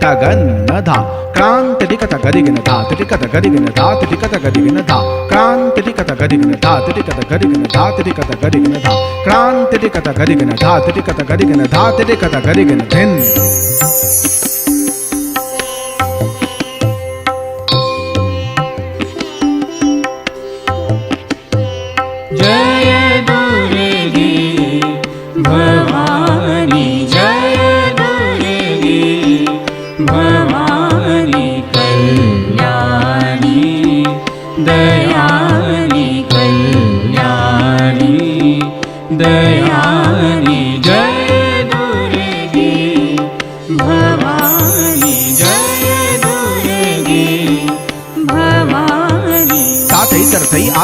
taganna Krantitikata gadigana da titikata gadigana da titikata gadigana da Krantitikata gadigana da titikata gadigana da titikata gadigana da Krantitikata gadigana da titikata gadigana da titikata gadigana then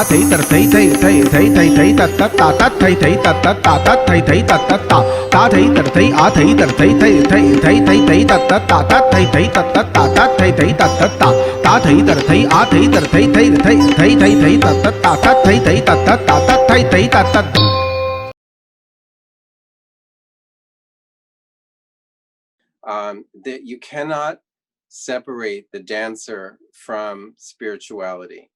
thai tar thai thai thai thai thai thai tat tat ta tat thai thai tat tat ta tat thai thai tat tat ta ta thai tar thai a thai tar thai thai thai thai thai thai tat tat ta tat thai thai tat tat ta tat thai thai tat tat ta ta thai tar thai a thai tar thai thai thai thai thai thai tat tat ta tat thai thai tat tat ta tat thai thai tat tat that you cannot separate the dancer from spirituality.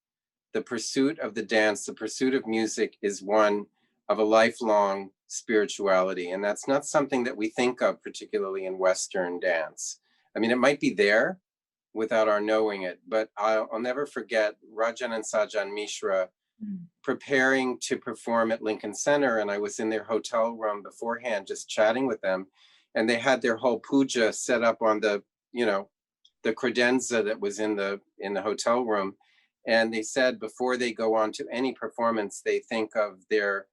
The pursuit of the dance, the pursuit of music is one of a lifelong spirituality. And that's not something that we think of particularly in Western dance. I mean, it might be there without our knowing it, but I'll never forget Rajan and Sajan Mishra preparing to perform at Lincoln Center. And I was in their hotel room beforehand, just chatting with them. And they had their whole puja set up on the, you know, the credenza that was in the hotel room. And they said before they go on to any performance, they think of their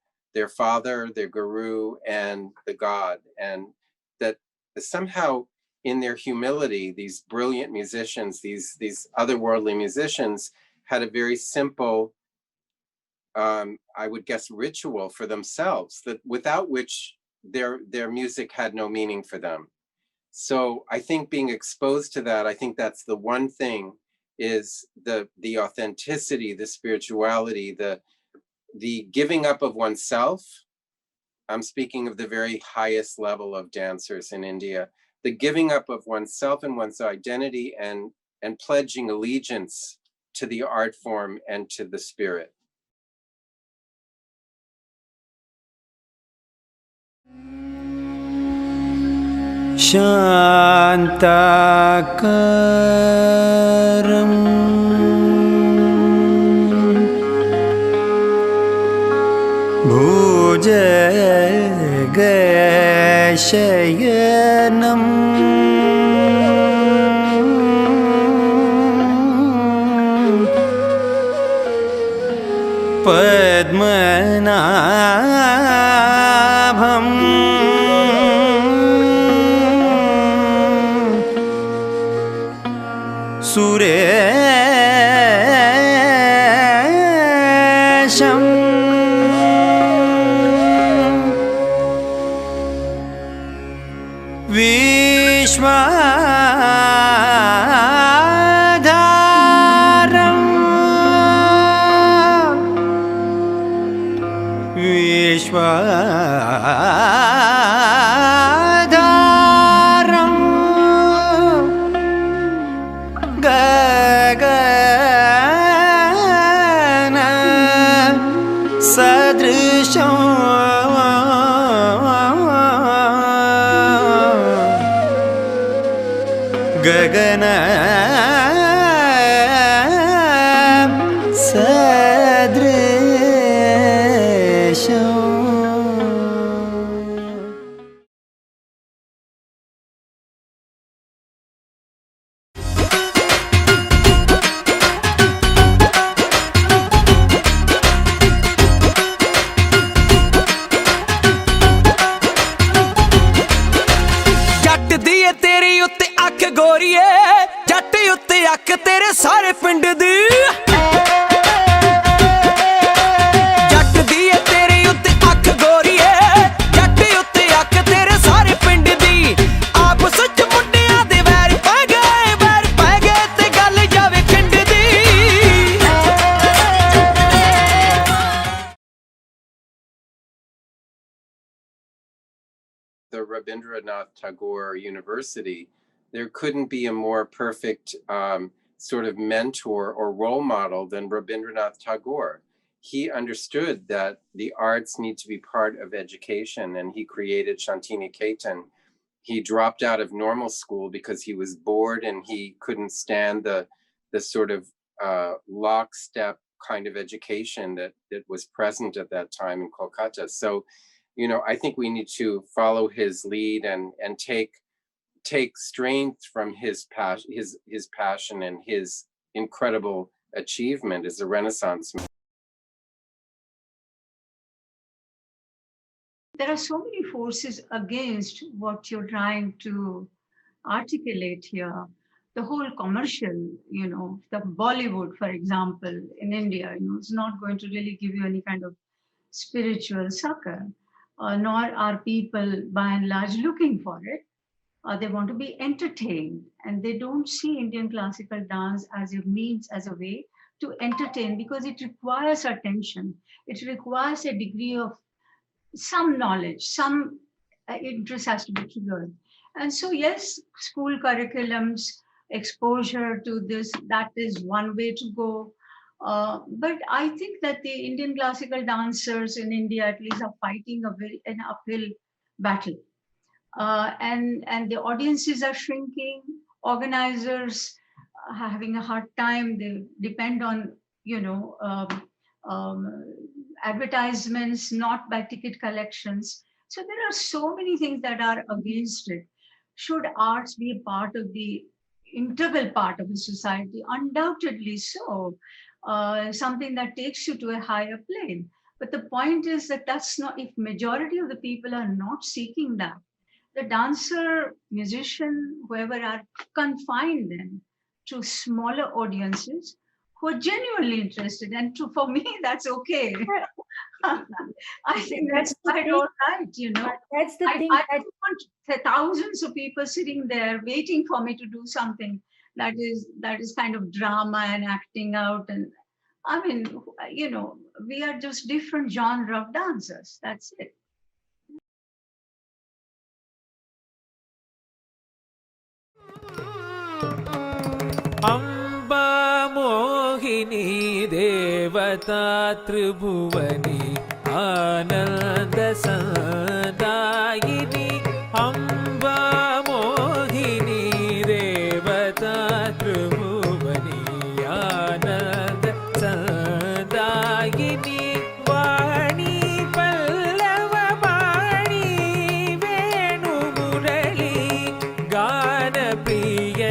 father, their guru, and the God. And that somehow in their humility, these brilliant musicians, these otherworldly musicians had a very simple, I would guess, ritual for themselves, that without which their music had no meaning for them. So I think being exposed to that, I think that's the one thing, is the authenticity, the spirituality, the giving up of oneself. I'm speaking of the very highest level of dancers in India, the giving up of oneself and one's identity and pledging allegiance to the art form and to the spirit. Shantakaram Bhujagashayanam Padmanabham Suresham Vishwadharam Vishwadharam Gagana Sadrisham Gagana Sadrisham. ਸਾਰੇ ਪਿੰਡ ਦੀ ਜੱਟ ਦੀ ਏ ਤੇਰੇ ਉੱਤੇ ਅੱਖ ਗੋਰੀਏ ਜੱਟ ਉੱਤੇ ਅੱਖ ਤੇਰੇ ਸਾਰੇ ਪਿੰਡ ਦੀ ਆਪ ਸੱਚ ਮੁੰਡਿਆਂ ਦੇ ਵੈਰ ਪੈ ਗਏ ਤੇ ਗੱਲ ਜਾਵੇ ਖਿੰਡ ਦੀ The Rabindranath Tagore University there couldn't be a more perfect sort of mentor or role model than Rabindranath Tagore. He understood that the arts need to be part of education, and he created Shantiniketan. He dropped out of normal school because he was bored and he couldn't stand the sort of lockstep kind of education that was present at that time in Kolkata. So, you know, I think we need to follow his lead and take strength from his passion and his incredible achievement as a Renaissance man. There are so many forces against what you're trying to articulate here. The whole commercial, you know, the Bollywood, for example, in India, you know, it's not going to really give you any kind of spiritual succor, nor are people by and large looking for it. They want to be entertained, and they don't see Indian classical dance as a means, as a way to entertain, because it requires attention. It requires a degree of some knowledge, some interest has to be triggered. And so, yes, school curriculums, exposure to this, that is one way to go. But I think that the Indian classical dancers in India at least are fighting an uphill battle. And the audiences are shrinking, organizers are having a hard time, they depend on, you know, advertisements, not by ticket collections. So there are so many things that are against it. Should arts be a part of the integral part of the society? Undoubtedly so. Something that takes you to a higher plane. But the point is that that's not, if majority of the people are not seeking that, the dancer, musician, whoever are confined then to smaller audiences who are genuinely interested. And for me, that's okay. I think that's quite all right, you know. That's the thing. I don't want thousands of people sitting there waiting for me to do something that is kind of drama and acting out. And I mean, you know, we are just different genre of dancers. That's it. Amba Mohini देवता त्रिभुवनी आनंद सदायिनी अम्बा मोहिनी देवता त्रिभुवनी आनंद सदायिनी वाणी पल्लव वाणी वेणु मुरली गान प्रिय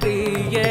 प्रिय